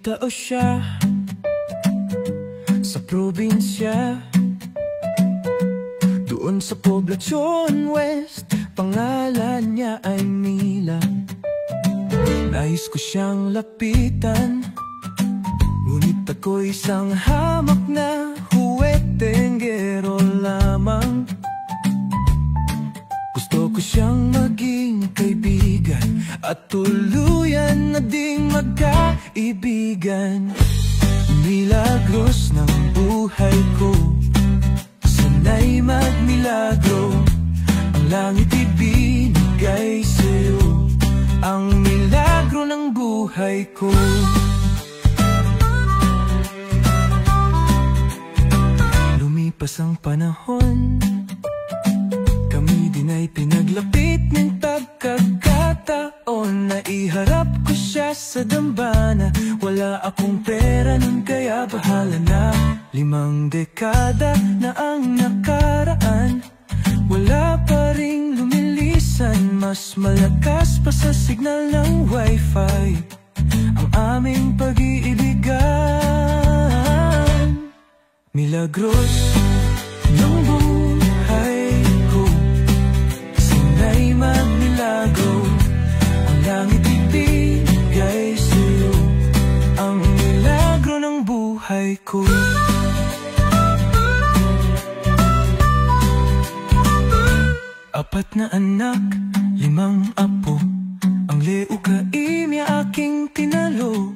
Nagtao siya sa probinsya, doon sa Poblacion West. Pangalan niya ay Mila. Nais ko siyang lapitan, ngunit ako'y isang hamak na huwetenggero lamang. Gusto ko siyang maging kaibigan at tuluyan na ding magkaibigan. Milagros ng buhay ko, sana'y magmilagro. Ang langit ibinigay sa'yo, ang milagro ng buhay ko. Lumipas ang panahon, kami din ay pinaglapit ng pagkakataon. Naiharap ko siya sa dambana, wala akong pera nun kaya bahala na. 5 dekada na ang nakaraan, wala pa ring lumilisan. Mas malakas pa sa signal ng wifi ang aming pag-iibigan. Milagros ng buhay ko, sana'y magmilagro. Ang langit ibigay sa'yo, ang milagro ng buhay ko. Apat na anak, 5 apo, ang leukemia aking tinalo.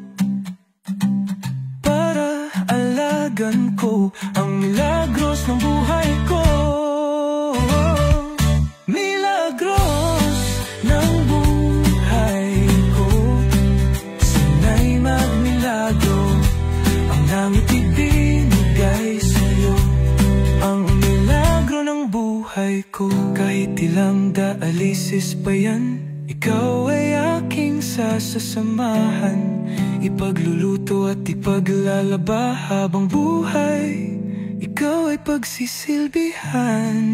Para alagan ko ang milagros ng buhay ko. Milagros ng buhay ko, sana'y magmilagro. Ang langit ibinigay sa'yo, ang milagro ng buhay ko. Kahit ilang daalisis pa yan, ikaw ay aking sasamahan. Ipagluluto at ipaglalaba habang buhay, ikaw ay pagsisilbihan.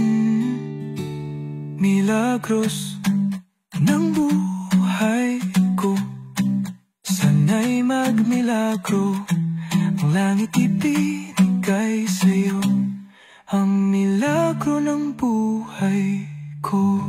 Milagros ng buhay ko, sana'y magmilagro. Ang langit ibinigay sa'yo, ang milagro ng buhay ko.